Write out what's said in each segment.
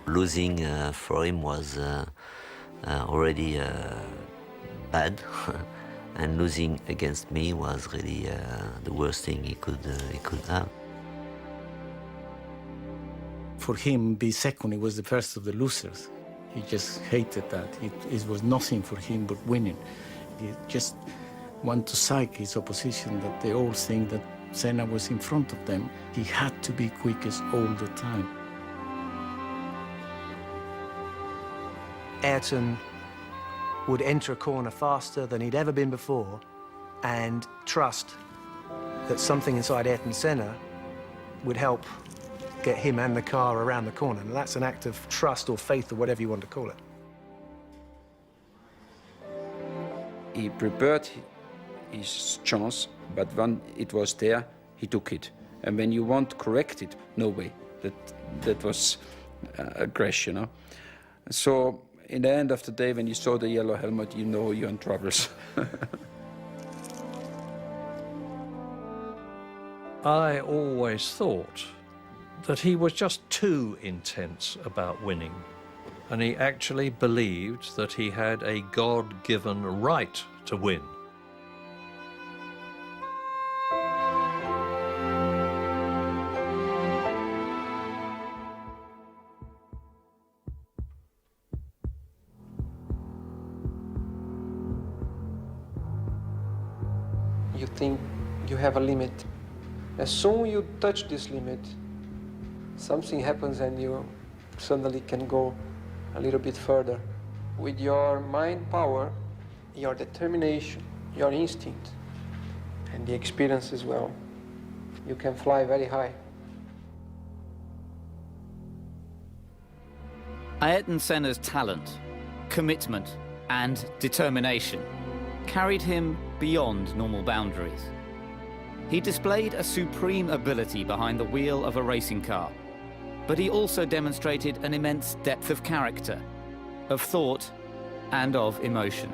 Losing for him was already bad, and losing against me was really the worst thing he could have. For him, be second, he was the first of the losers. He just hated that. It was nothing for him but winning. He just wanted to psych his opposition, that they all think that Senna was in front of them. He had to be quickest all the time. Ayrton would enter a corner faster than he'd ever been before and trust that something inside Ayrton Senna would help get him and the car around the corner. And that's an act of trust or faith or whatever you want to call it. He prepared his chance, but when it was there, he took it. And when you want to correct it, no way. That was a crash, you know. So in the end of the day, when you saw the yellow helmet, you know you're in troubles. I always thought that he was just too intense about winning, and he actually believed that he had a God-given right to win. You think you have a limit. As soon as you touch this limit, something happens and you suddenly can go a little bit further. With your mind power, your determination, your instinct, and the experience as well, you can fly very high. Ayrton Senna's talent, commitment, and determination carried him beyond normal boundaries. He displayed a supreme ability behind the wheel of a racing car, but he also demonstrated an immense depth of character, of thought, and of emotion.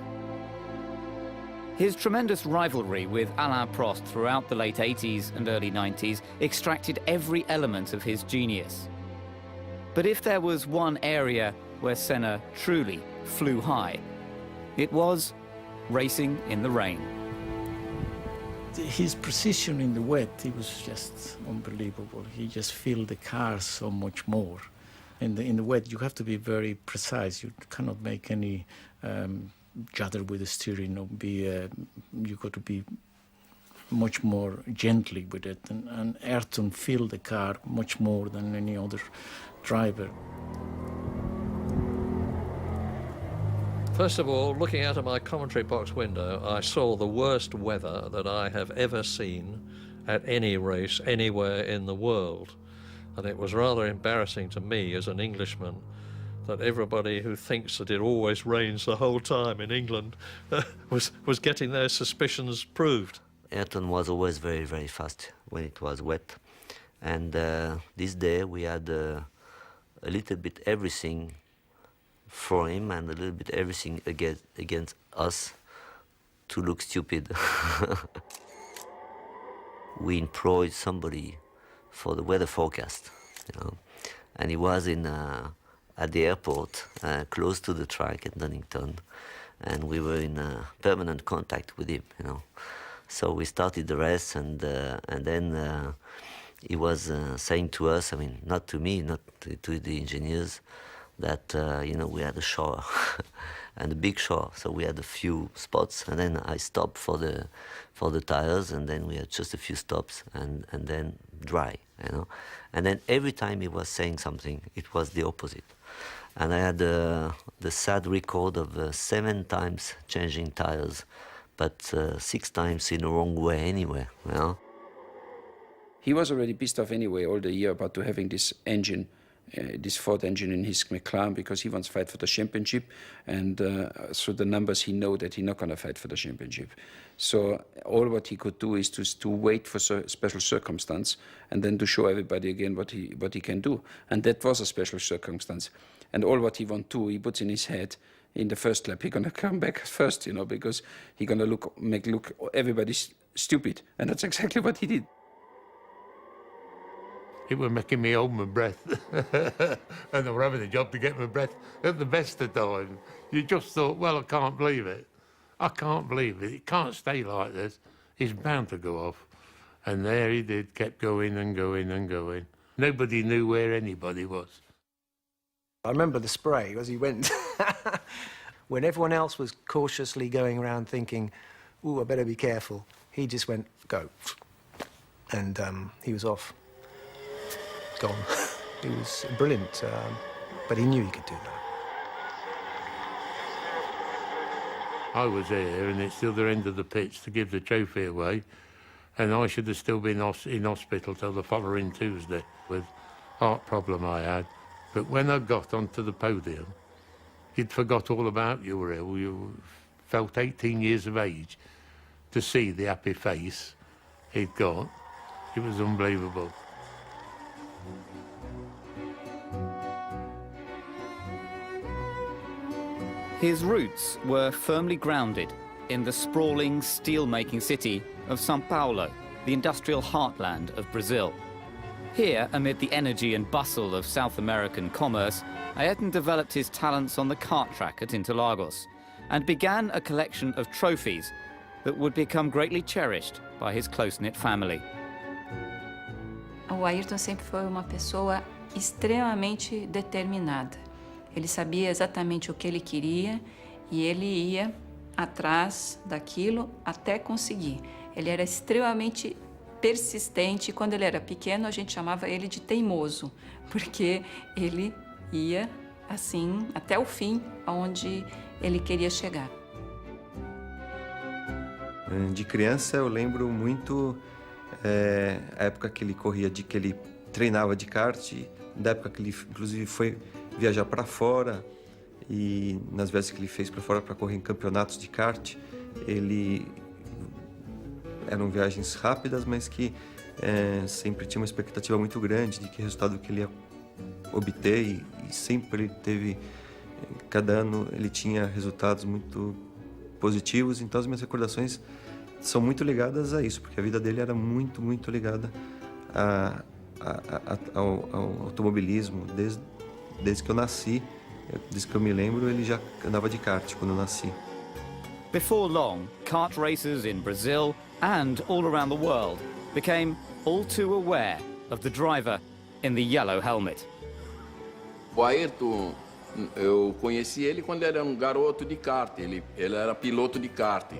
His tremendous rivalry with Alain Prost throughout the late 80s and early 90s extracted every element of his genius. But if there was one area where Senna truly flew high, it was racing in the rain. His precision in the wet, he was just unbelievable. He just filled the car so much more. In the wet, you have to be very precise. You cannot make any judder with the steering. Or you got to be much more gently with it. And Ayrton filled the car much more than any other driver. First of all, looking out of my commentary box window, I saw the worst weather that I have ever seen at any race anywhere in the world. And it was rather embarrassing to me as an Englishman that everybody who thinks that it always rains the whole time in England was getting their suspicions proved. Ayrton was always very, very fast when it was wet. And this day we had a little bit everything for him and a little bit everything against us to look stupid. We employed somebody for the weather forecast, you know, and he was at the airport, close to the track at Donington, and we were in permanent contact with him, you know. So we started the race, and then he was saying to us, I mean, not to me, not to the engineers, that you know, we had a shower and a big shower, so we had a few spots, and then I stopped for the tires, and then we had just a few stops, and then dry, you know. And then every time he was saying something, it was the opposite. And I had the sad record of 7 times changing tires, but 6 times in the wrong way anyway, you know. He was already pissed off anyway all the year about having this engine, this Ford engine in his McLaren, because he wants to fight for the championship, and through the numbers he know that he's not going to fight for the championship. So all what he could do is to wait for special circumstance, and then to show everybody again what he can do. And that was a special circumstance. And all what he want to, he puts in his head, in the first lap, he's going to come back first, you know, because he's going to make everybody stupid. And that's exactly what he did. It was making me hold my breath. And I was having a job to get my breath at the best of times. You just thought, well, I can't believe it. I can't believe it. It can't stay like this. It's bound to go off. And there he did, kept going and going and going. Nobody knew where anybody was. I remember the spray as he went. When everyone else was cautiously going around thinking, ooh, I better be careful, he just went, go. And he was off. Gone. He was brilliant, but he knew he could do that. I was there, and it's the other end of the pitch to give the trophy away, and I should have still been in hospital till the following Tuesday with heart problem I had. But when I got onto the podium, you'd forgot all about you were ill. You felt 18 years of age. To see the happy face he'd got, it was unbelievable. His roots were firmly grounded in the sprawling steel-making city of São Paulo, the industrial heartland of Brazil. Here, amid the energy and bustle of South American commerce, Ayrton developed his talents on the kart track at Interlagos and began a collection of trophies that would become greatly cherished by his close-knit family. O Ayrton sempre foi uma pessoa extremamente determinada. Ele sabia exatamente o que ele queria e ele ia atrás daquilo até conseguir. Ele era extremamente persistente. Quando ele era pequeno, a gente chamava ele de teimoso, porque ele ia assim até o fim, aonde ele queria chegar. De criança, eu lembro muito a época que ele corria, que ele treinava de kart, da época que ele, inclusive, foi viajar para fora, e nas vezes que ele fez para fora para correr em campeonatos de kart, eram viagens rápidas, mas que sempre tinha uma expectativa muito grande de que resultado que ele ia obter, e sempre teve, cada ano ele tinha resultados muito positivos. Então as minhas recordações são muito ligadas a isso, porque a vida dele era muito, muito ligada ao automobilismo. Desde que eu nasci, desde que eu me lembro, ele já andava de kart quando eu nasci. Before long, kart racers in Brazil and all around the world became all too aware of the driver in the yellow helmet. O Ayrton, eu conheci ele quando ele era um garoto de kart, ele era piloto de kart.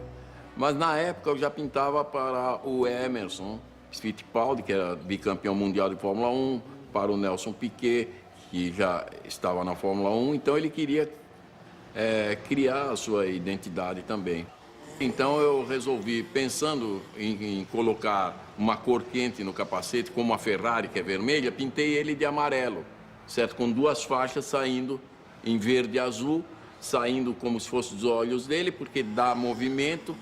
Mas na época eu já pintava para o Emerson Fittipaldi, que era bicampeão mundial de Fórmula 1, para o Nelson Piquet, que já estava na Fórmula 1, então ele queria criar a sua identidade também. Então eu resolvi, pensando em colocar uma cor quente no capacete, como a Ferrari, que é vermelha, pintei ele de amarelo, certo? Com duas faixas saindo em verde e azul, saindo como se fossem os olhos dele, porque dá movimento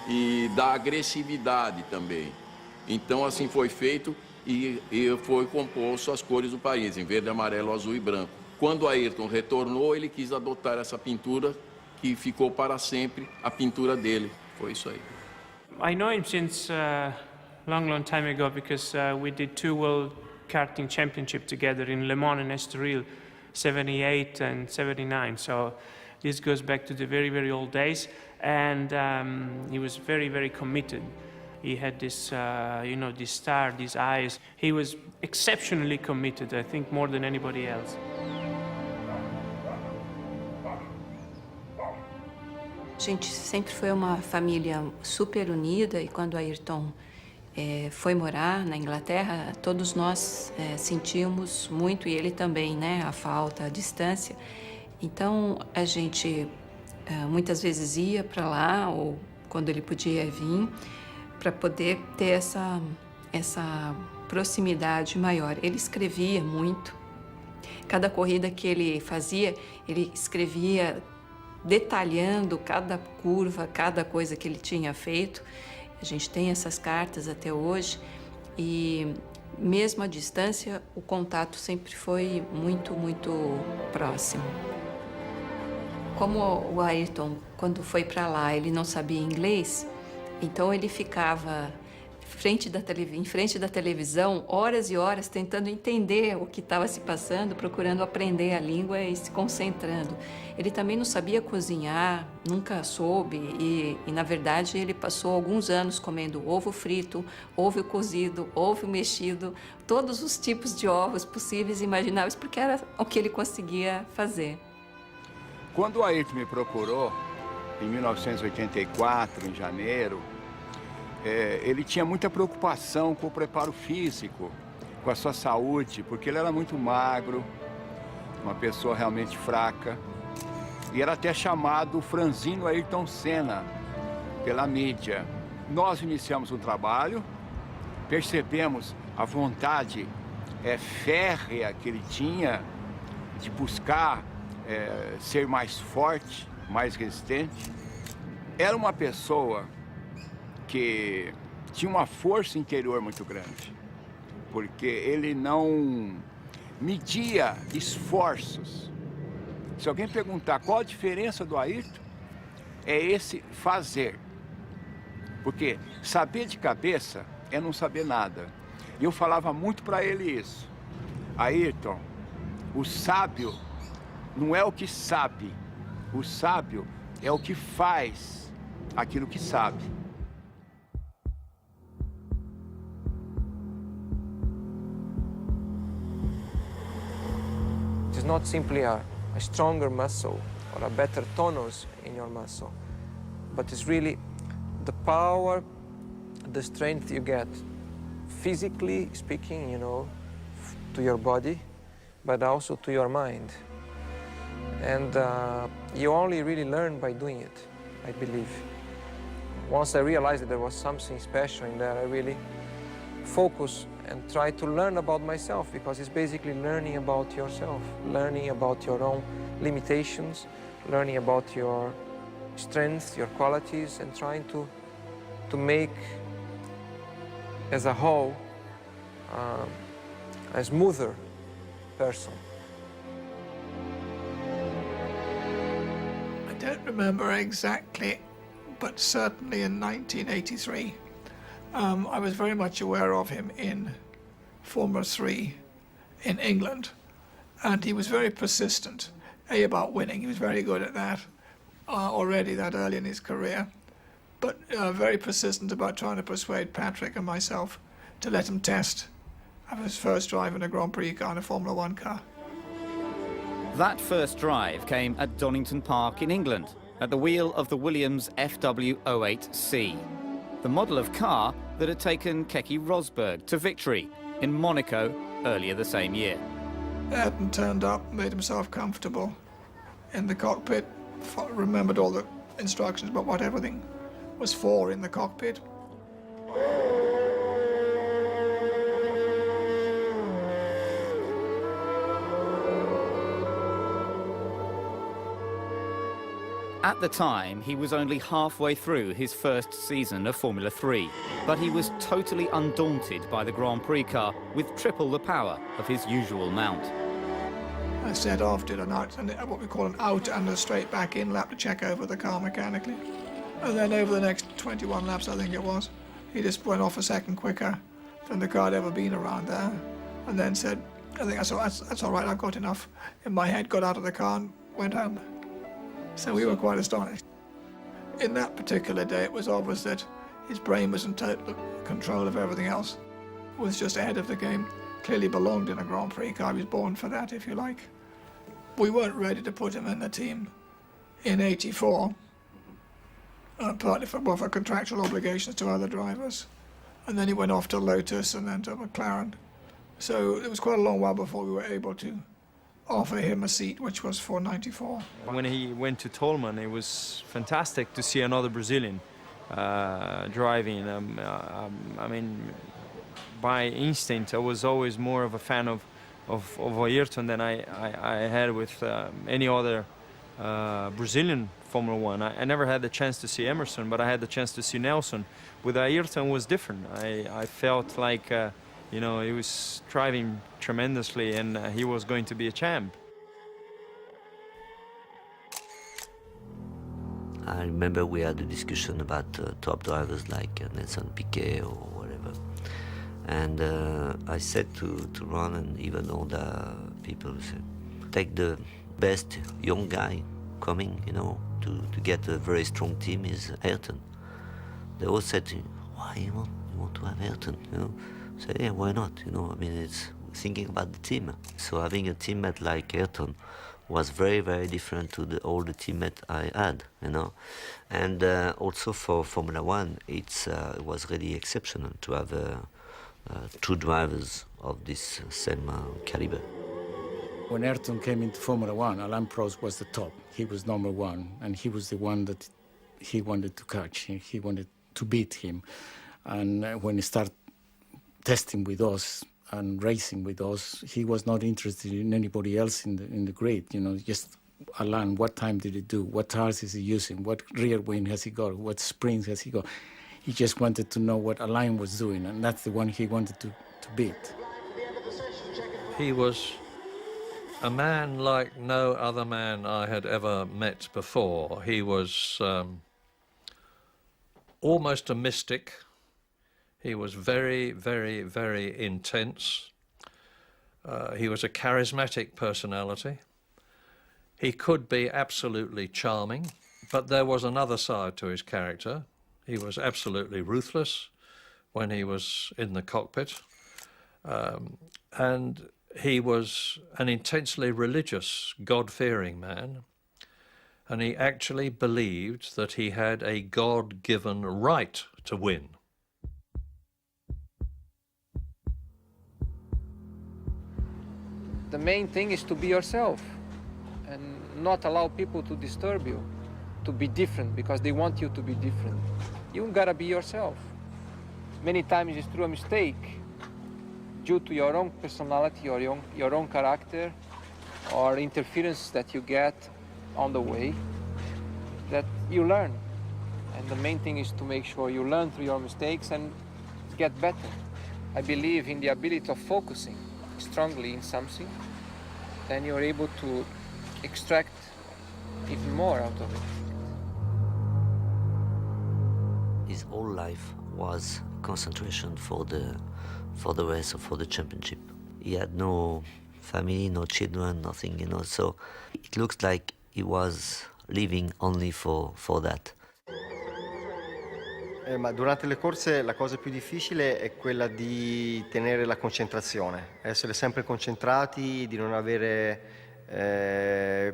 e dá agressividade também. Então assim foi feito e foi composto as cores do país, em verde, amarelo, azul e branco. Quando o Ayrton retornou, ele quis adotar essa pintura, que ficou para sempre a pintura dele. Foi isso aí. I know him since long time ago, because we did 2 World Karting Championship together in Le Mans and Estoril, 78 and 79. So this goes back to the very, very old days. And he was very, very committed. He had this, this star, these eyes. He was exceptionally committed, I think, more than anybody else. A gente sempre foi uma família super unida, e quando o Ayrton foi morar na Inglaterra, todos nós sentimos muito, e ele também, né, a falta, a distância. Então a gente muitas vezes ia para lá, ou quando ele podia vir, para poder ter essa proximidade maior. Ele escrevia muito. Cada corrida que ele fazia, ele escrevia detalhando cada curva, cada coisa que ele tinha feito. A gente tem essas cartas até hoje, e mesmo à distância, o contato sempre foi muito, muito próximo. Como o Ayrton, quando foi para lá, ele não sabia inglês, então ele ficava em frente da televisão, horas e horas, tentando entender o que estava se passando, procurando aprender a língua e se concentrando. Ele também não sabia cozinhar, nunca soube, e na verdade ele passou alguns anos comendo ovo frito, ovo cozido, ovo mexido, todos os tipos de ovos possíveis e imagináveis, porque era o que ele conseguia fazer. Quando o Ayrton me procurou, em 1984, em janeiro, ele tinha muita preocupação com o preparo físico, com a sua saúde, porque ele era muito magro, uma pessoa realmente fraca, e era até chamado franzino Ayrton Senna pela mídia. Nós iniciamos um trabalho, percebemos a vontade férrea que ele tinha de buscar ser mais forte, mais resistente. Era uma pessoa que tinha uma força interior muito grande, porque ele não media esforços. Se alguém perguntar qual a diferença do Ayrton, é esse fazer. Porque saber de cabeça é não saber nada. E eu falava muito para ele isso. Ayrton, o sábio não é o que sabe, o sábio é o que faz aquilo que sabe. It is not simply a stronger muscle or a better tonus in your muscle, but it's really the power, the strength you get, physically speaking, you know, to your body, but also to your mind. And you only really learn by doing it, I believe. Once I realized that there was something special in there, I really focused and tried to learn about myself, because it's basically learning about yourself, learning about your own limitations, learning about your strengths, your qualities, and trying to make, as a whole, a smoother person. I don't remember exactly, but certainly in 1983, I was very much aware of him in Formula 3 in England, and he was very persistent, about winning. He was very good at that already that early in his career, but very persistent about trying to persuade Patrick and myself to let him test his first drive in a Grand Prix car, in a Formula 1 car. That first drive came at Donington Park in England, at the wheel of the Williams FW08C, the model of car that had taken Keke Rosberg to victory in Monaco earlier the same year. Ayrton turned up, made himself comfortable in the cockpit, remembered all the instructions about what everything was for in the cockpit. At the time, he was only halfway through his first season of Formula 3, but he was totally undaunted by the Grand Prix car with triple the power of his usual mount. I set off, did what we call an out and a straight back in lap to check over the car mechanically. And then over the next 21 laps, I think it was, he just went off a second quicker than the car had ever been around there. And then said, I think that's all right, I've got enough in my head, got out of the car and went home. So we were quite astonished. In that particular day, it was obvious that his brain was in total control of everything else, was just ahead of the game, clearly belonged in a Grand Prix car. He was born for that, if you like. We weren't ready to put him in the team in '84, partly for contractual obligations to other drivers. And then he went off to Lotus and then to McLaren. So it was quite a long while before we were able to offer him a seat, which was for '94. When he went to Tolman, it was fantastic to see another Brazilian driving. I mean, by instinct, I was always more of a fan of Ayrton than I had with any other Brazilian Formula One. I never had the chance to see Emerson, but I had the chance to see Nelson. With Ayrton, it was different. I felt like you know, he was driving tremendously and he was going to be a champ. I remember we had a discussion about top drivers like Nelson Piquet or whatever. And I said to Ron and even all the people, take the best young guy coming, you know, to get a very strong team is Ayrton. They all said to me, why you want to have Ayrton, you know? I said, yeah, why not, you know, I mean, it's thinking about the team. So having a teammate like Ayrton was very, very different to all the teammates I had, you know. And also for Formula One, it was really exceptional to have two drivers of this same caliber. When Ayrton came into Formula One, Alain Prost was the top. He was number one, and he was the one that he wanted to catch. He wanted to beat him. And when he started testing with us and racing with us, he was not interested in anybody else in the grid. You know, just Alain, what time did he do? What tires is he using? What rear wing has he got? What springs has he got? He just wanted to know what Alain was doing, and that's the one he wanted to beat. He was a man like no other man I had ever met before. He was almost a mystic. He was very, very, very intense. He was a charismatic personality. He could be absolutely charming, but there was another side to his character. He was absolutely ruthless when he was in the cockpit. And he was an intensely religious, God-fearing man. And he actually believed that he had a God-given right to win. The main thing is to be yourself and not allow people to disturb you, to be different because they want you to be different. You gotta be yourself. Many times it's through a mistake, due to your own personality or your own character or interference that you get on the way, that you learn. And the main thing is to make sure you learn through your mistakes and get better. I believe in the ability of focusing strongly in something, then you're able to extract even more out of it. His whole life was concentration for the race or for the championship. He had no family, no children, nothing, you know, so it looks like he was living only for that. Ma durante le corse la cosa più difficile è quella di tenere la concentrazione, essere sempre concentrati, di non avere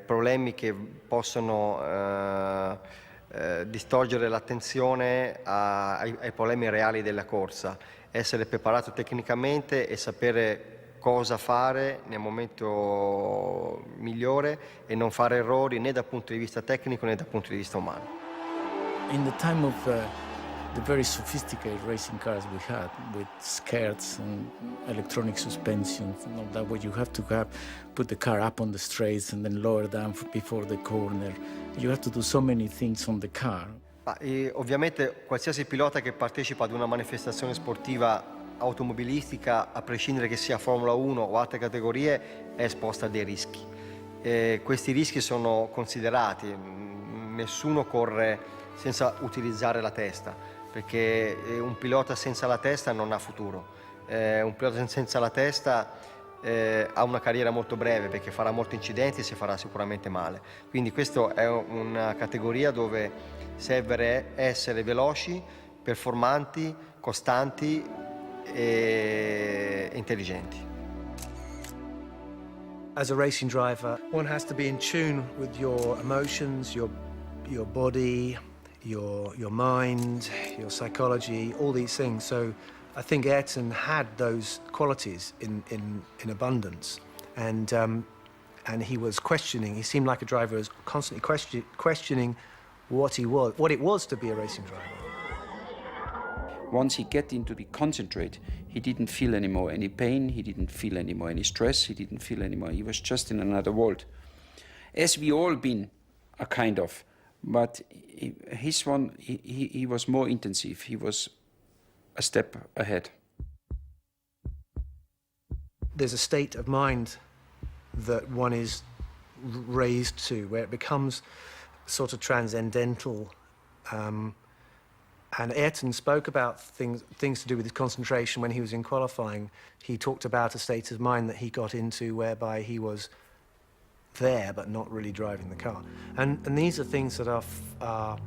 problemi che possono distogliere l'attenzione ai problemi reali della corsa, essere preparato tecnicamente e sapere cosa fare nel momento migliore e non fare errori né dal punto di vista tecnico né dal punto di vista umano. In the time of the very sophisticated racing cars we had with skirts and electronic suspensions and all that, where you have to put the car up on the straights and then lower down before the corner. You have to do so many things on the car. Ovviamente qualsiasi pilota che partecipa ad una manifestazione sportiva automobilistica, a prescindere che sia Formula 1 o altre categorie, è esposta a dei rischi. Questi rischi sono considerati, nessuno corre senza utilizzare la testa, perché un pilota senza la testa non ha futuro. Un pilota senza la testa ha una carriera molto breve, perché farà molti incidenti e si farà sicuramente male. Quindi questa è una categoria dove serve essere veloci, performanti, costanti e intelligenti. As a racing driver, one has to be in tune with your emotions, your body, your mind, your psychology, all these things. So I think Ayrton had those qualities in abundance, and he was questioning. He seemed like a driver who was constantly questioning what it was to be a racing driver. Once he get into the concentrate, he didn't feel anymore any pain, he didn't feel anymore any stress, he didn't feel anymore, he was just in another world. As we all been, a kind of, but his one, he was more intensive, he was a step ahead. There's a state of mind that one is raised to, where it becomes sort of transcendental, And Ayrton spoke about things to do with his concentration when he was in qualifying. He talked about a state of mind that he got into whereby he was there but not really driving the car. And these are things that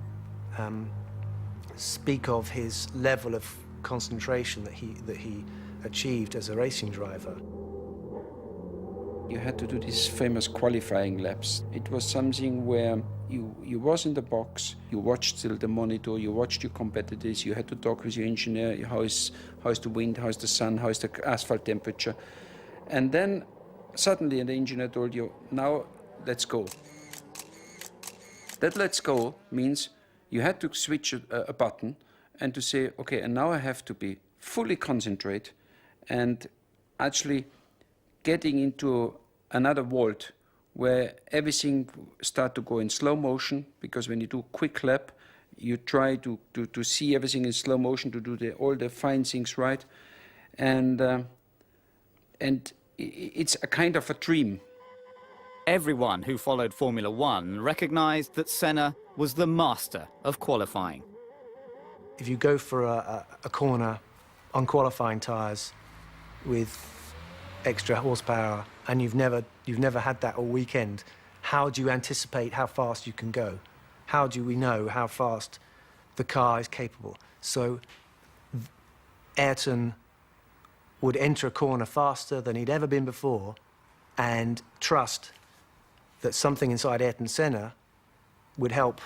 speak of his level of concentration that he achieved as a racing driver. You had to do these famous qualifying laps. It was something where you was in the box, you watched still the monitor, you watched your competitors, you had to talk with your engineer, how is the wind, how is the sun, how is the asphalt temperature. And then suddenly the engineer told you, now let's go. That let's go means you had to switch a button and to say, okay, and now I have to be fully concentrate and actually getting into another world where everything start to go in slow motion, because when you do quick lap, you try to see everything in slow motion, to do all the fine things right. And it's a kind of a dream. Everyone who followed Formula One recognized that Senna was the master of qualifying. If you go for a corner on qualifying tyres with extra horsepower and you've never had that all weekend, how do you anticipate how fast you can go? How do we know how fast the car is capable? So Ayrton would enter a corner faster than he'd ever been before and trust that something inside Ayrton Senna would help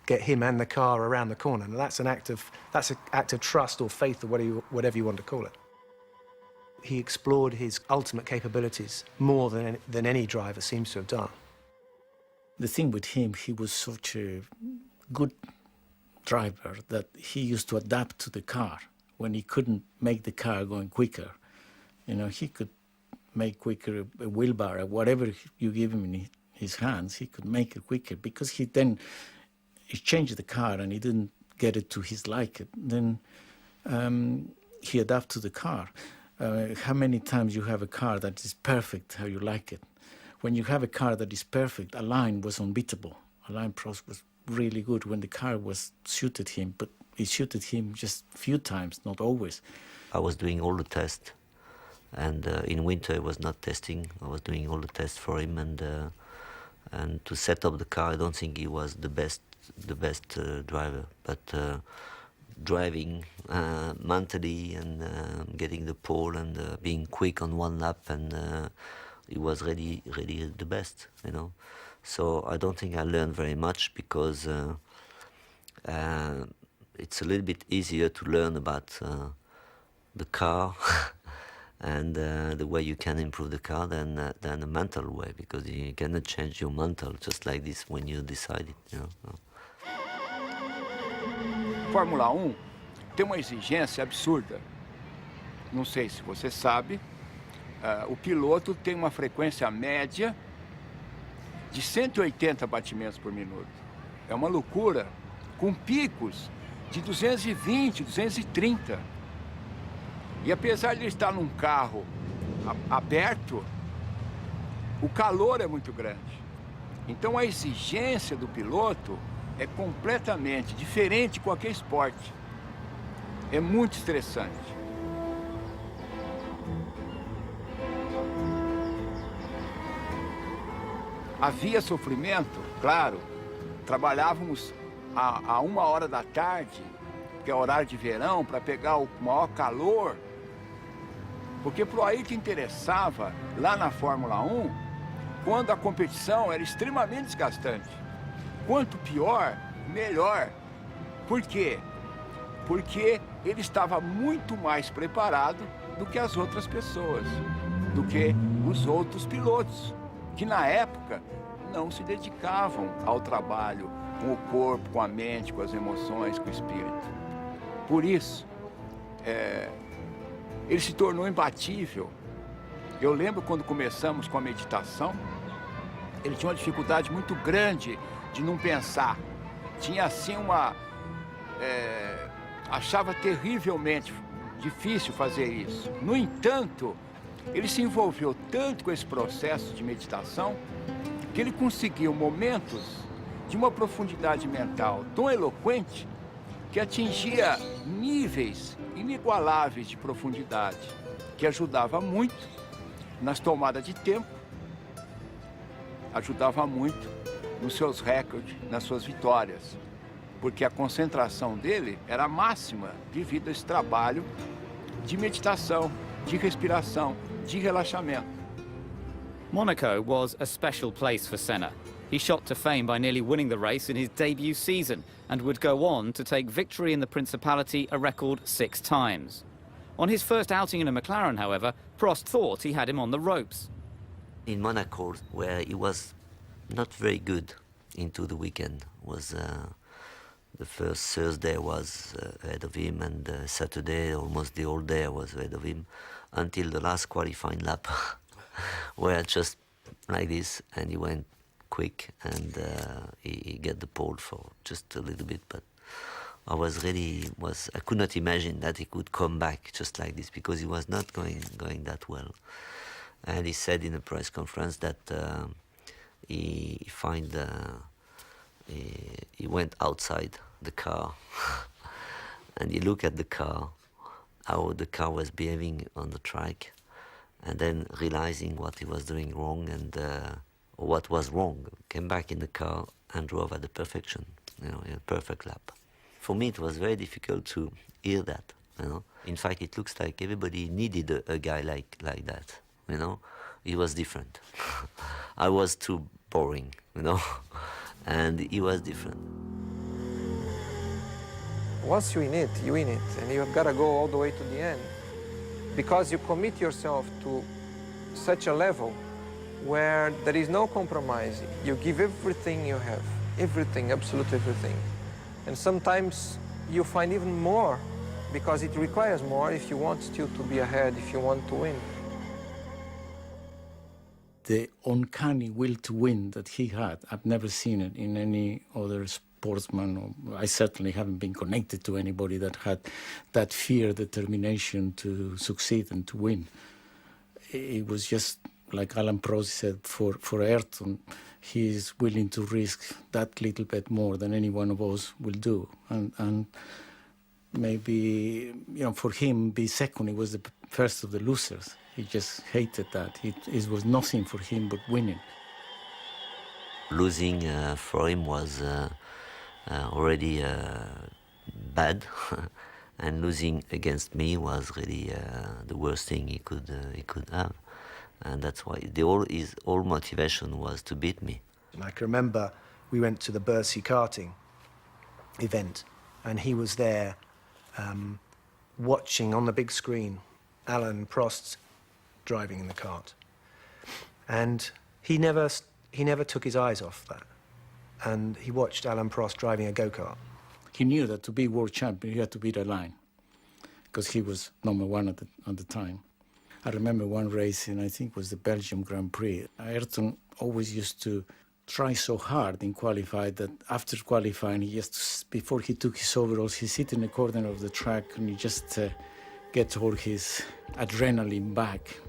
get him and the car around the corner. And that's an act of trust or faith or whatever you want to call it. He explored his ultimate capabilities more than any driver seems to have done. The thing with him, he was such a good driver that he used to adapt to the car. When he couldn't make the car going quicker, he could make quicker a wheelbar or whatever you give him in his hands, he could make it quicker, because he changed the car and he didn't get it to his liking. Then he adapted to the car. How many times you have a car that is perfect how you like it? When you have a car that is perfect, a line was unbeatable. A line process was really good when the car suited him, but it suited him just a few times, not always. I was doing all the tests, and in winter I was not testing. I was doing all the tests for him, and to set up the car, I don't think he was the best driver, but driving mentally and getting the pole and being quick on one lap, and he was really the best, So I don't think I learned very much, because it's a little bit easier to learn about the car and the way you can improve the car than a mental way, because you cannot change your mental just like this when you decide it, Fórmula 1 tem uma exigência absurda. Não sei se você sabe, o piloto tem uma frequência média de 180 batimentos por minuto. É uma loucura, com picos de 220, 230. E apesar de ele estar num carro aberto, o calor é muito grande. Então a exigência do piloto é completamente diferente de qualquer esporte. É muito estressante. Havia sofrimento, claro. Trabalhávamos a 1h da tarde, que é horário de verão, para pegar o maior calor. Porque para o Ayrton interessava, lá na Fórmula 1, quando a competição era extremamente desgastante. Quanto pior, melhor. Por quê? Porque ele estava muito mais preparado do que as outras pessoas, do que os outros pilotos, que na época não se dedicavam ao trabalho com o corpo, com a mente, com as emoções, com o espírito. Por isso, ele se tornou imbatível. Eu lembro quando começamos com a meditação, ele tinha uma dificuldade muito grande de não pensar. Tinha assim achava terrivelmente difícil fazer isso. No entanto, ele se envolveu tanto com esse processo de meditação que ele conseguiu momentos de uma profundidade mental tão eloquente que atingia níveis inigualáveis de profundidade, que ajudava muito nas tomadas de tempo, ajudava muito nos seus recordes, nas suas vitórias, porque a concentração dele era máxima devido a esse trabalho de meditação, de respiração, de relaxamento. Monaco was a special place for Senna. He shot to fame by nearly winning the race in his debut season and would go on to take victory in the Principality a record 6 times. On his first outing in a McLaren, however, Prost thought he had him on the ropes. In Monaco, where he was not very good into the weekend, was the first Thursday was ahead of him, and Saturday almost the whole day was ahead of him, until the last qualifying lap, where just like this, and he went quick, and he got the pole for just a little bit, but I could not imagine that he could come back just like this, because he was not going that well. And he said in a press conference that he went outside the car and he looked at the car, how the car was behaving on the track, and then realizing what he was doing wrong and what was wrong, came back in the car and drove at the perfection, in a perfect lap. For me, it was very difficult to hear that, In fact, it looks like everybody needed a guy like that, He was different. I was too boring, and he was different. Once you win it, and you've got to go all the way to the end, because you commit yourself to such a level where there is no compromise. You give everything you have, everything, absolutely everything. And sometimes you find even more, because it requires more if you want still to be ahead, if you want to win. The uncanny will to win that he had, I've never seen it in any other sportsman. I certainly haven't been connected to anybody that had that fear, determination to succeed and to win. It was just like Alan Prost said, for Ayrton, he is willing to risk that little bit more than any one of us will do. And maybe, for him, be second, he was the first of the losers. He just hated that. It was nothing for him but winning. Losing for him was already bad, and losing against me was really the worst thing he could have. And that's why his whole motivation was to beat me. And I can remember we went to the Bercy karting event, and he was there watching on the big screen Alan Prost driving in the kart. And he never took his eyes off that. And he watched Alan Prost driving a go-kart. He knew that to be world champion, he had to beat a line, because he was number one at the time. I remember one race, and I think it was the Belgium Grand Prix. Ayrton always used to try so hard in qualify that after qualifying, before he took his overalls, he sit in the corner of the track and he just gets all his adrenaline back.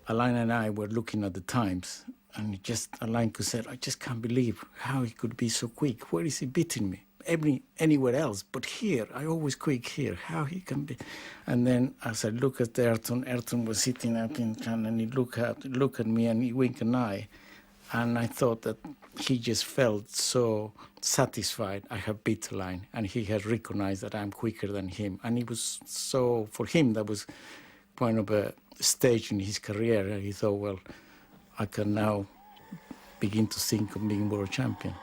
Alain and I were looking at the times, and Alain said, I just can't believe how he could be so quick. Where is he beating me? Anywhere else, but here, I always quick here, how he can be. And then as I look at Ayrton was sitting up in front, and he look at me and he winked an eye. And I thought that he just felt so satisfied I have beat the line, and he had recognized that I'm quicker than him. And it was so, for him, that was kind of a stage in his career. And he thought, well, I can now begin to think of being world champion.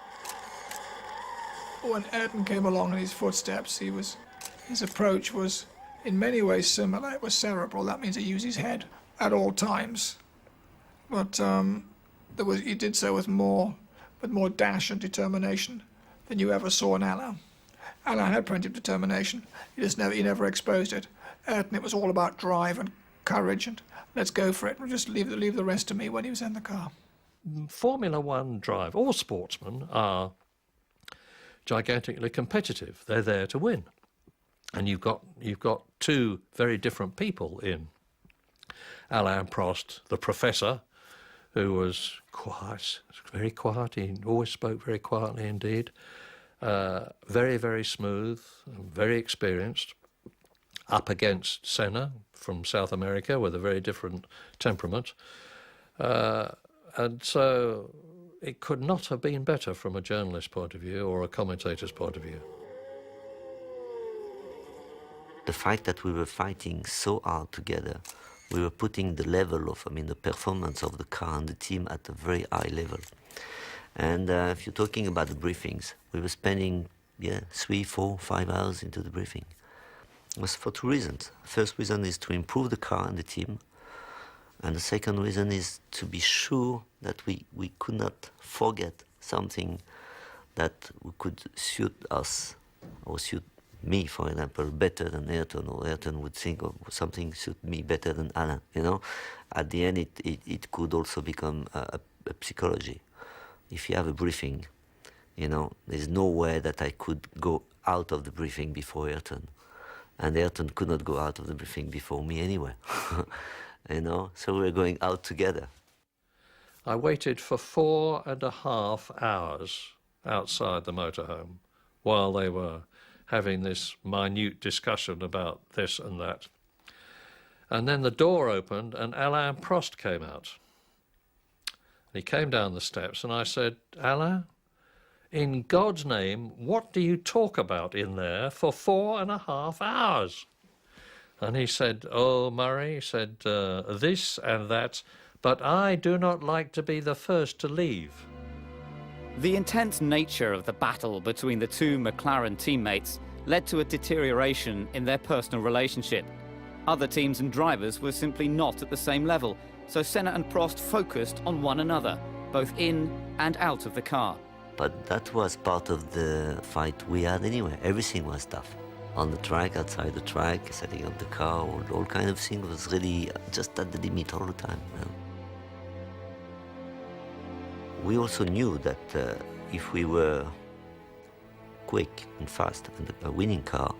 When Ayrton came along in his footsteps, his approach was in many ways similar. It was cerebral. That means he used his head at all times. But he did so with more dash and determination than you ever saw in Alain. Alain had plenty of determination. He never exposed it. Ayrton, it was all about drive and courage and let's go for it. We'll just leave the rest to me when he was in the car. Formula One drive, all sportsmen are gigantically competitive. They're there to win. And you've got two very different people in Alain Prost, the professor, who was quiet, very quiet. He always spoke very quietly indeed. Very, very smooth, very experienced, up against Senna from South America with a very different temperament. And so it could not have been better from a journalist's point of view or a commentator's point of view. The fact that we were fighting so hard together, we were putting the level of, the performance of the car and the team at a very high level. And if you're talking about the briefings, we were spending 3, 4, 5 hours into the briefing. It was for 2 reasons. The first reason is to improve the car and the team. And the second reason is to be sure that we could not forget something that could suit us or suit me, for example, better than Ayrton, or Ayrton would think of something suit me better than Alain, At the end, it could also become a psychology. If you have a briefing, there's no way that I could go out of the briefing before Ayrton. And Ayrton could not go out of the briefing before me anyway. So we were going out together. I waited for 4.5 hours outside the motorhome while they were having this minute discussion about this and that. And then the door opened and Alain Prost came out. He came down the steps and I said, Alain, in God's name, what do you talk about in there for 4.5 hours? And he said, oh, Murray, he said, this and that, but I do not like to be the first to leave. The intense nature of the battle between the two McLaren teammates led to a deterioration in their personal relationship. Other teams and drivers were simply not at the same level, so Senna and Prost focused on one another, both in and out of the car. But that was part of the fight we had anyway. Everything was tough. On the track, outside the track, setting up the car, all kind of things was really just at the limit all the time. We also knew that if we were quick and fast and a winning car,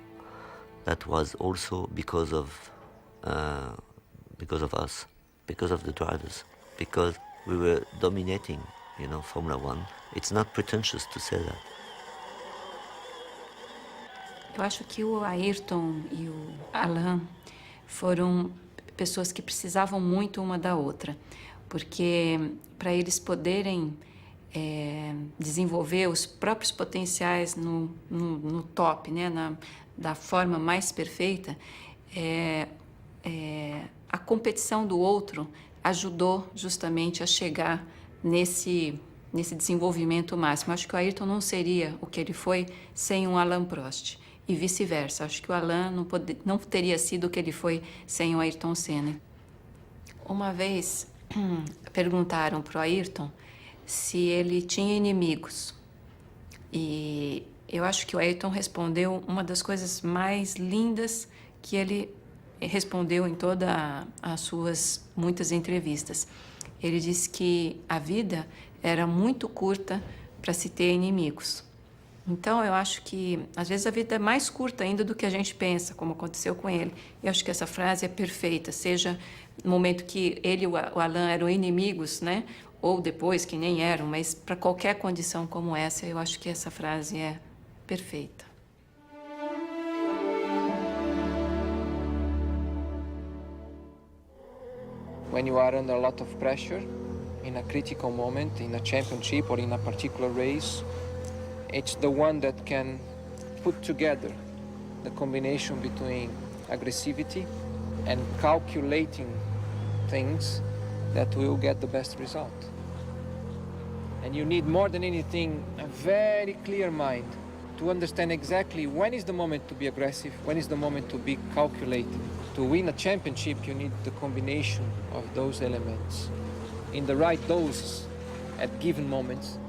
that was also because of us, because of the drivers, because we were dominating, Formula One. It's not pretentious to say that. Eu acho que o Ayrton e o Alain foram pessoas que precisavam muito uma da outra, porque para eles poderem desenvolver os próprios potenciais no top, da forma mais perfeita, a competição do outro ajudou justamente a chegar nesse desenvolvimento máximo. Acho que o Ayrton não seria o que ele foi sem um Alain Prost. E vice-versa. Acho que o Alain não teria sido o que ele foi sem o Ayrton Senna. Uma vez perguntaram para o Ayrton se ele tinha inimigos. E eu acho que o Ayrton respondeu uma das coisas mais lindas que ele respondeu em todas as suas muitas entrevistas. Ele disse que a vida era muito curta para se ter inimigos. Então, eu acho que, às vezes, a vida é mais curta ainda do que a gente pensa, como aconteceu com ele. Eu acho que essa frase é perfeita, seja no momento que ele e o Alain eram inimigos, ou depois, que nem eram, mas para qualquer condição como essa, eu acho que essa frase é perfeita. When you are under a lot of pressure, in a critical moment, in a championship or in a particular race, it's the one that can put together the combination between aggressivity and calculating things that will get the best result. And you need more than anything a very clear mind to understand exactly when is the moment to be aggressive, when is the moment to be calculated. To win a championship, you need the combination of those elements in the right doses at given moments.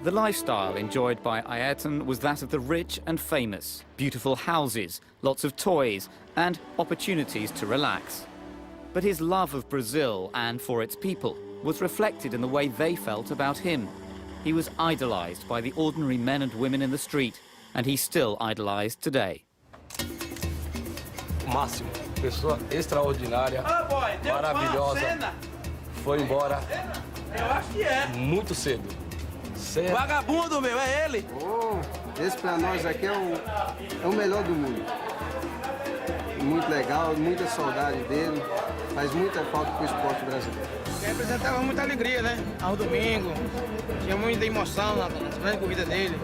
The lifestyle enjoyed by Ayrton was that of the rich and famous. Beautiful houses, lots of toys, and opportunities to relax. But his love of Brazil and for its people was reflected in the way they felt about him. He was idolized by the ordinary men and women in the street, and he's still idolized today. Máximo, pessoa extraordinária, maravilhosa, foi embora muito cedo. Senna. Vagabundo, meu, é ele. Oh, esse pra nós aqui é o melhor do mundo. Muito legal, muita saudade dele. Faz muita falta pro esporte brasileiro. Representava muita alegria, né? Ao domingo. Tinha muita emoção nas grandes corridas dele.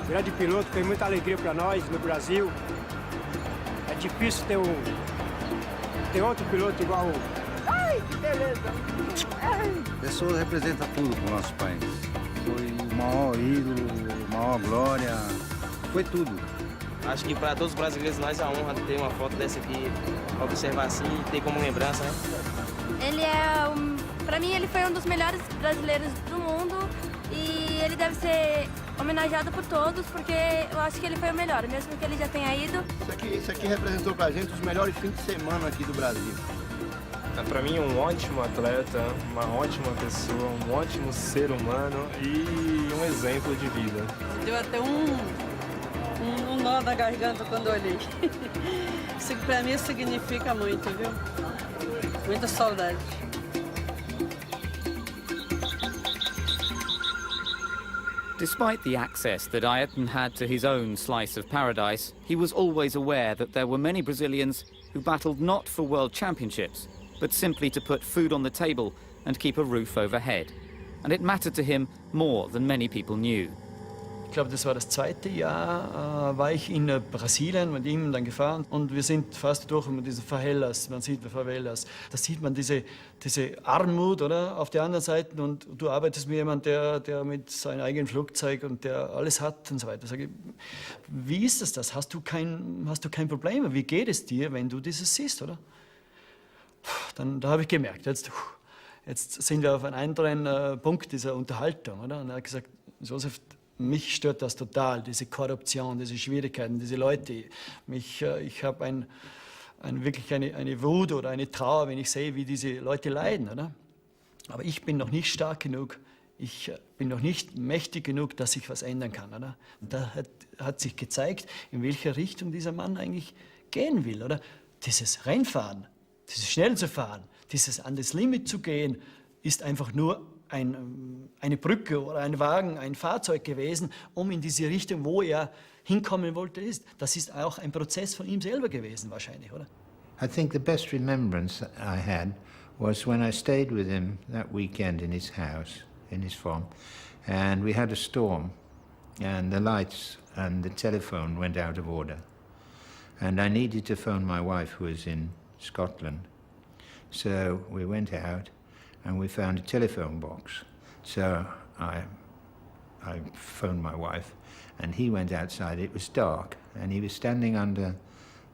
Grande piloto, fez muita alegria para nós no Brasil. É difícil ter outro piloto igual o... Ai, que beleza! A pessoa representa tudo pro nosso país. Foi o maior ídolo, a maior glória, foi tudo. Acho que para todos os brasileiros nós é a honra de ter uma foto dessa aqui, observar assim e ter como lembrança, né? Ele para mim ele foi um dos melhores brasileiros do mundo e ele deve ser homenageado por todos porque eu acho que ele foi o melhor, mesmo que ele já tenha ido. Isso aqui representou pra gente os melhores fins de semana aqui do Brasil. Para mim, um ótimo atleta, uma ótima pessoa, um ótimo ser humano e um exemplo de vida. Deu até um nó na garganta quando eu olhei. Isso para mim significa muito, viu? Muita saudade. Despite the access that Ayrton had to his own slice of paradise, he was always aware that there were many Brazilians who battled not for world championships, but simply to put food on the table and keep a roof overhead. And it mattered to him more than many people knew. Ich glaube, das war das zweite Jahr, war ich in Brasilien mit ihm dann gefahren und wir sind fast durch mit diesen Favelas, man sieht Favelas, da sieht man diese Armut, oder, auf der anderen Seite und du arbeitest mit jemandem, der mit seinem eigenen Flugzeug und der alles hat und so weiter. Sag ich, wie ist das? Hast du kein Problem? Wie geht es dir, wenn du dieses siehst, oder? Da habe ich gemerkt, jetzt sind wir auf einem anderen Punkt dieser Unterhaltung, oder? Und er hat gesagt, Josef, mich stört das total, diese Korruption, diese Schwierigkeiten, diese Leute. Ich habe wirklich eine Wut oder eine Trauer, wenn ich sehe, wie diese Leute leiden, oder? Aber ich bin noch nicht stark genug, ich bin noch nicht mächtig genug, dass ich was ändern kann, oder? Und da hat sich gezeigt, in welche Richtung dieser Mann eigentlich gehen will, oder? Dieses Rennfahren, dieses schnell zu fahren, dieses an das Limit zu gehen, ist einfach nur eine Brücke oder ein Wagen, ein Fahrzeug gewesen, in diese Richtung, wo er hinkommen wollte, ist. Das ist auch ein Prozess von ihm selber gewesen, wahrscheinlich, oder? I think the best remembrance that I had was when I stayed with him that weekend in his house, in his farm, and we had a storm, and the lights and the telephone went out of order. And I needed to phone my wife, who was in Scotland. So we went out, and we found a telephone box. So I phoned my wife, and he went outside. It was dark, and he was standing under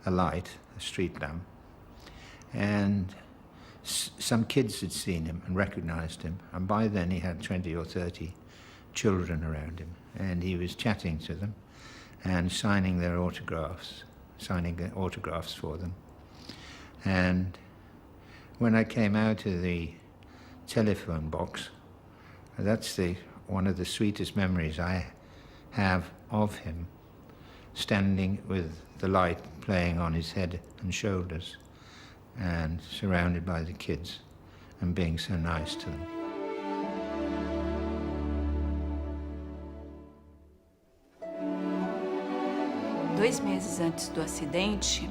a light, a street lamp, and some kids had seen him and recognized him, and by then he had 20 or 30 children around him, and he was chatting to them and signing their autographs, for them. And when I came out of the telephone box, that's one of the sweetest memories I have of him, standing with the light playing on his head and shoulders and surrounded by the kids and being so nice to them. Dois meses antes do acidente,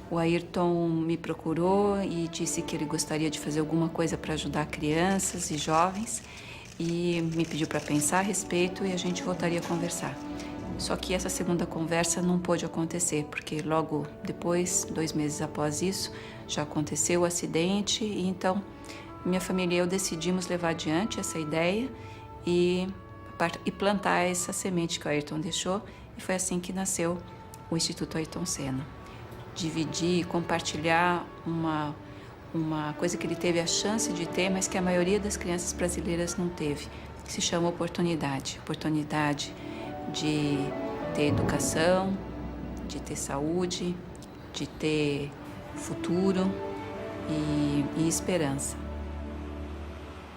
o Ayrton me procurou e disse que ele gostaria de fazer alguma coisa para ajudar crianças e jovens e me pediu para pensar a respeito e a gente voltaria a conversar. Só que essa segunda conversa não pôde acontecer, porque logo depois, 2 meses após isso, já aconteceu o acidente e então minha família e eu decidimos levar adiante essa ideia e plantar essa semente que o Ayrton deixou e foi assim que nasceu o Instituto Ayrton Senna. Dividir, compartilhar uma coisa que ele teve a chance de ter, mas que a maioria das crianças brasileiras não teve, que se chama oportunidade. Oportunidade de ter educação, de ter saúde, de ter futuro e esperança.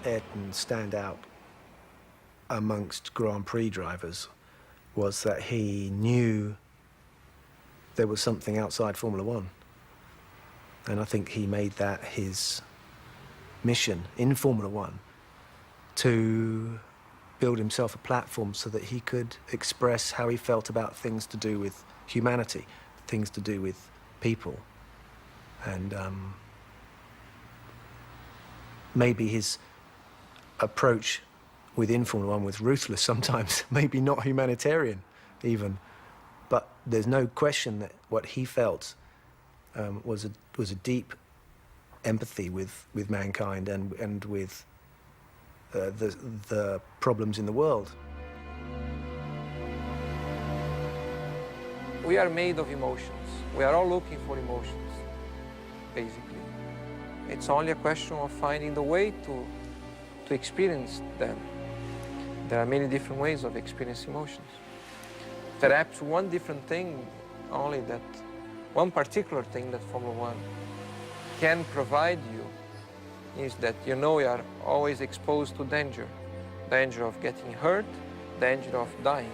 Ayrton's standout amongst Grand Prix drivers was that he knew there was something outside Formula One. And I think he made that his mission in Formula One to build himself a platform so that he could express how he felt about things to do with humanity, things to do with people. And maybe his approach within Formula One was ruthless sometimes, maybe not humanitarian even, but there's no question that what he felt was a deep empathy with mankind and with the problems in the world. We are made of emotions. We are all looking for emotions, basically. It's only a question of finding the way to experience them. There are many different ways of experiencing emotions. Perhaps one different thing, only that one particular thing that Formula One can provide you is that you know you are always exposed to danger. Danger of getting hurt, danger of dying.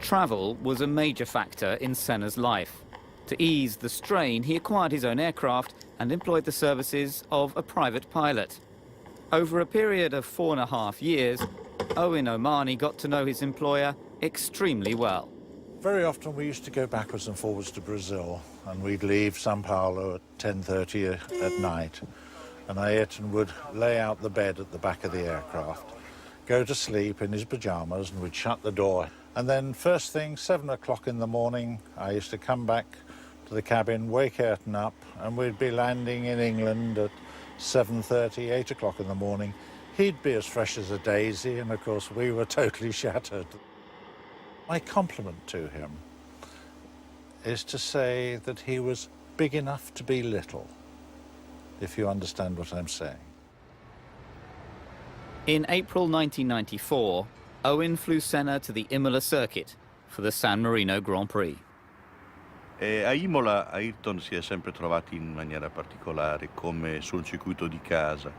Travel was a major factor in Senna's life. To ease the strain, he acquired his own aircraft and employed the services of a private pilot. Over a period of 4.5 years, Owen Omani got to know his employer extremely well. Very often we used to go backwards and forwards to Brazil, and we'd leave São Paulo at 10:30 at night, and Ayrton would lay out the bed at the back of the aircraft, go to sleep in his pyjamas, and we'd shut the door. And then first thing, 7 o'clock in the morning, I used to come back to the cabin, wake Ayrton up, and we'd be landing in England at 7:30, 8 o'clock in the morning. He'd be as fresh as a daisy, and of course we were totally shattered. My compliment to him is to say that he was big enough to be little, if you understand what I'm saying. In April 1994, Owen flew Senna to the Imola circuit for the San Marino Grand Prix. A Imola Ayrton si è sempre trovato in maniera particolare, come sul circuito di casa.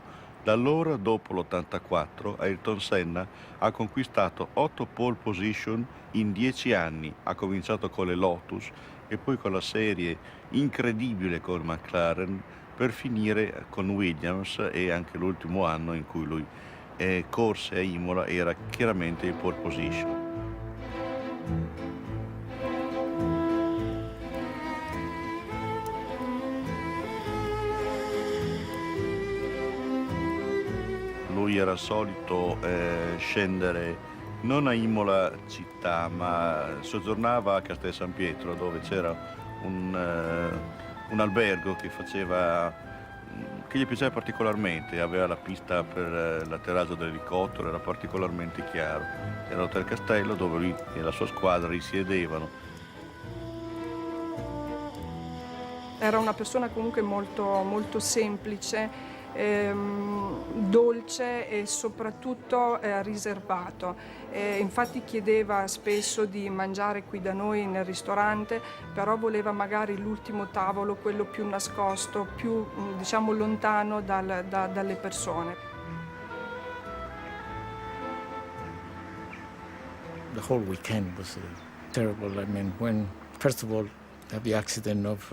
Da allora, dopo l'84, Ayrton Senna ha conquistato 8 pole position in 10 anni. Ha cominciato con le Lotus e poi con la serie incredibile con McLaren per finire con Williams, e anche l'ultimo anno in cui lui corse a Imola era chiaramente in pole position. Lui era solito scendere non a Imola città, ma soggiornava a Castel San Pietro, dove c'era un albergo che gli piaceva particolarmente, aveva la pista per l'atterraggio dell'elicottero, era particolarmente chiaro. Era l'Hotel Castello dove lui e la sua squadra risiedevano. Era una persona comunque molto, molto semplice, dolce e soprattutto riservato. Infatti chiedeva spesso di mangiare qui da noi nel ristorante, però voleva magari l'ultimo tavolo, quello più nascosto, più diciamo lontano dalle persone. The whole weekend was terrible. I mean, first of all, the accident of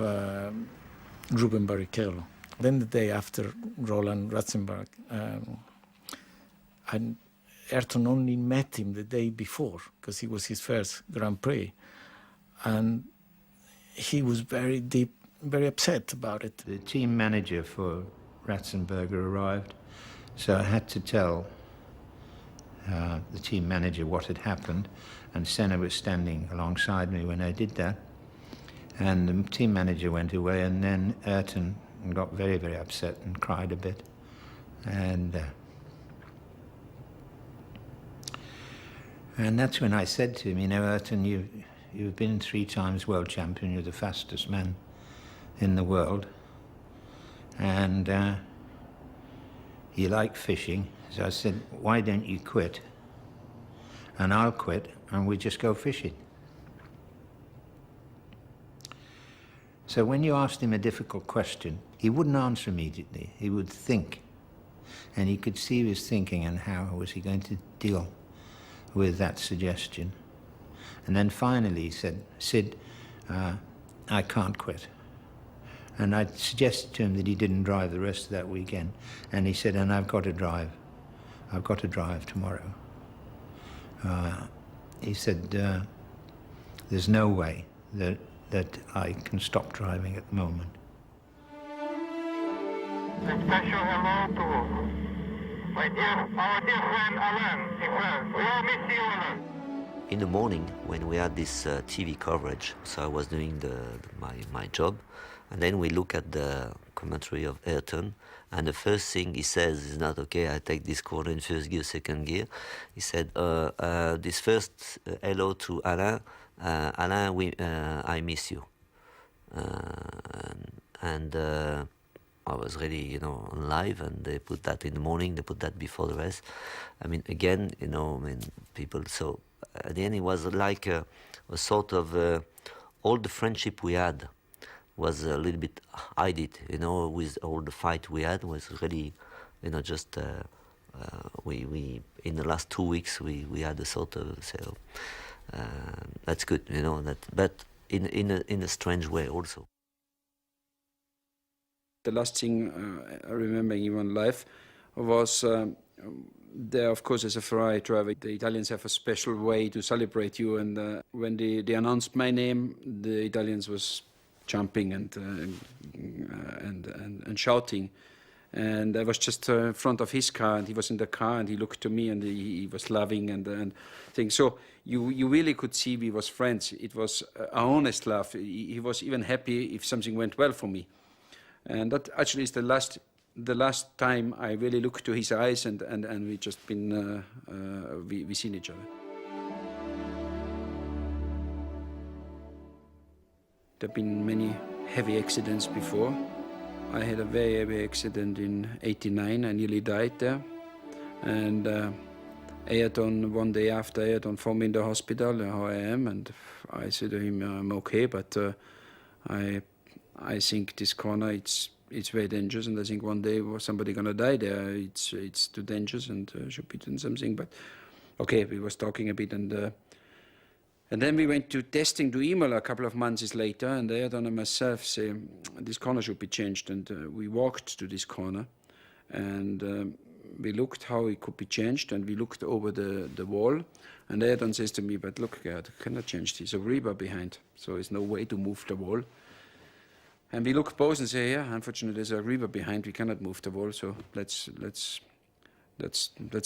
Ruben Barrichello. Then the day after, Roland Ratzenberg, and Ayrton only met him the day before because it was his first Grand Prix, and he was very upset about it. The team manager for Ratzenberger arrived, so I had to tell the team manager what had happened, and Senna was standing alongside me when I did that, and the team manager went away, and then Ayrton got very, very upset and cried a bit. And that's when I said to him, you know, Ayrton, you've been 3 times world champion, you're the fastest man in the world, and you like fishing. So I said, why don't you quit? And I'll quit, and we just go fishing. So when you asked him a difficult question, he wouldn't answer immediately. He would think. And you could see he was thinking, and how was he going to deal with that suggestion? And then finally he said, Sid, I can't quit. And I suggested to him that he didn't drive the rest of that weekend. And he said, and I've got to drive. I've got to drive tomorrow. He said, there's no way that I can stop driving at the moment. A special hello to our dear friend Alan. He says, we all miss you, Alan. In the morning, when we had this TV coverage, so I was doing my job, and then we look at the commentary of Ayrton, and the first thing he says is not, okay, I take this corner in first gear, second gear. He said, this first hello to Alain, Alain, I miss you. And I was really, on live, and they put that in the morning, they put that before the rest. I mean, again, people, so at the end it was like a sort of, all the friendship we had was a little bit hidden, with all the fight we had was really, just, we in the last 2 weeks, we had a sort of, so, that's good, but in a strange way also. The last thing I remember in one life was there, of course, as a Ferrari driver, the Italians have a special way to celebrate you. And when they announced my name, the Italians was jumping and shouting. And I was just in front of his car, and he was in the car, and he looked to me, and he was laughing and things. So you really could see we was friends. It was an honest laugh. He was even happy if something went well for me. And that actually is the last time I really looked to his eyes, and we just been we seen each other. There have been many heavy accidents before. I had a very heavy accident in '89. I nearly died there, and Ayrton, one day after, Ayrton found me in the hospital how I am, and I said to him, I'm okay, but I think this corner, it's very dangerous, and I think one day somebody gonna die there. It's too dangerous and should be doing something. But okay, we was talking a bit, and then we went to testing to Imola a couple of months later, and Ayrton and myself say this corner should be changed, and we walked to this corner, and we looked how it could be changed, and we looked over the wall, and Ayrton says to me, but look, Gerhard, I cannot change this. There's a rebar behind, so there's no way to move the wall. And we look both and say, yeah, unfortunately there's a river behind, we cannot move the wall, so that's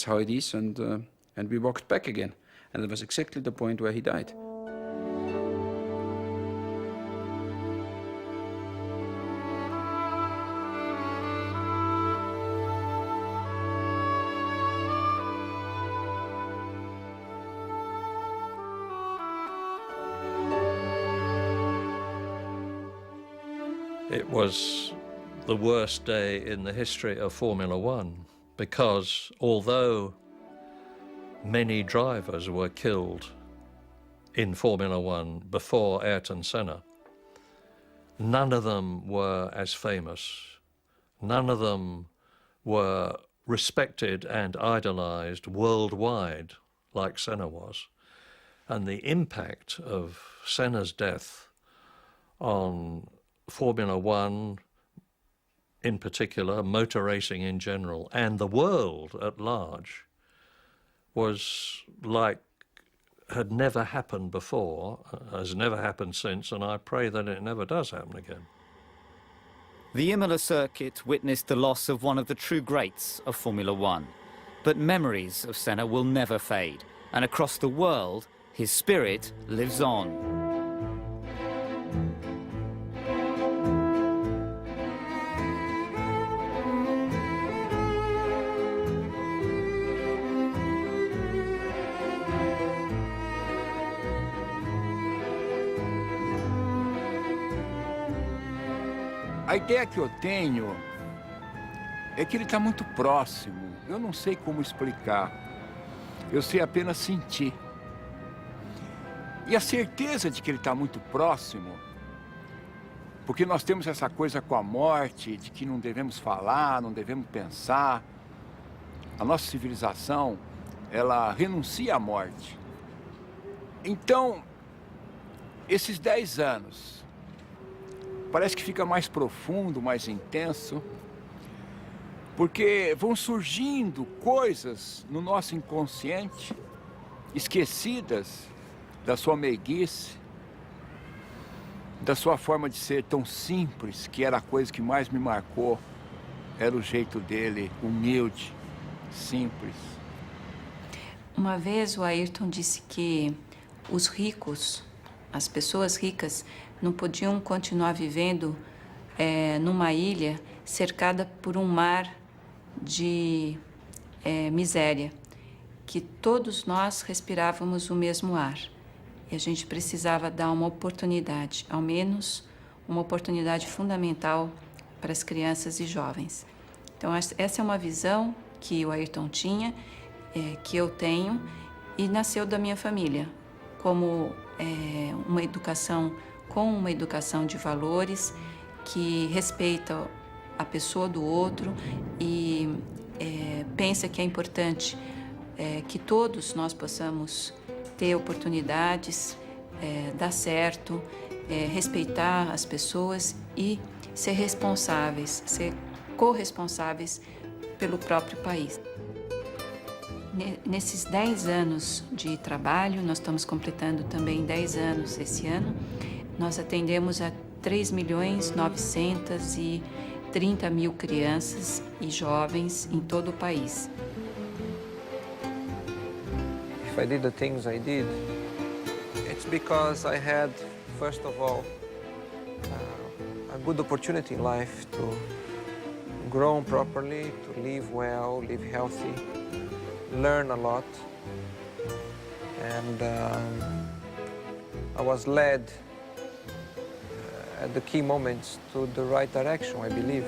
how it is, and we walked back again. And it was exactly the point where he died. It was the worst day in the history of Formula One, because although many drivers were killed in Formula One before Ayrton Senna, none of them were as famous. None of them were respected and idolized worldwide like Senna was. And the impact of Senna's death on Formula One in particular, motor racing in general, and the world at large was like had never happened before, has never happened since, and I pray that it never does happen again. The Imola circuit witnessed the loss of one of the true greats of Formula One, but memories of Senna will never fade, and across the world, his spirit lives on. A ideia que eu tenho é que ele está muito próximo. Eu não sei como explicar. Eu sei apenas sentir. E a certeza de que ele está muito próximo, porque nós temos essa coisa com a morte, de que não devemos falar, não devemos pensar. A nossa civilização, ela renuncia à morte. Então, esses 10 anos parece que fica mais profundo, mais intenso, porque vão surgindo coisas no nosso inconsciente, esquecidas da sua meiguice, da sua forma de ser tão simples, que era a coisa que mais me marcou, era o jeito dele, humilde, simples. Uma vez o Ayrton disse que os ricos, as pessoas ricas, não podiam continuar vivendo numa ilha cercada por um mar de miséria, que todos nós respirávamos o mesmo ar e a gente precisava dar uma oportunidade, ao menos uma oportunidade fundamental para as crianças e jovens. Então essa é uma visão que o Ayrton tinha, que eu tenho e nasceu da minha família, como uma educação com uma educação de valores que respeita a pessoa do outro e pensa que é importante que todos nós possamos ter oportunidades, dar certo, respeitar as pessoas e ser responsáveis, ser corresponsáveis pelo próprio país. Nesses 10 anos de trabalho, nós estamos completando também 10 anos esse ano, nós atendemos a 3.930.000 crianças e jovens em todo o país. If I did the things I did, it's because I had, first of all, a good opportunity in life to grow properly, to live well, live healthy, learn a lot, and I was led at the key moments to the right direction, I believe.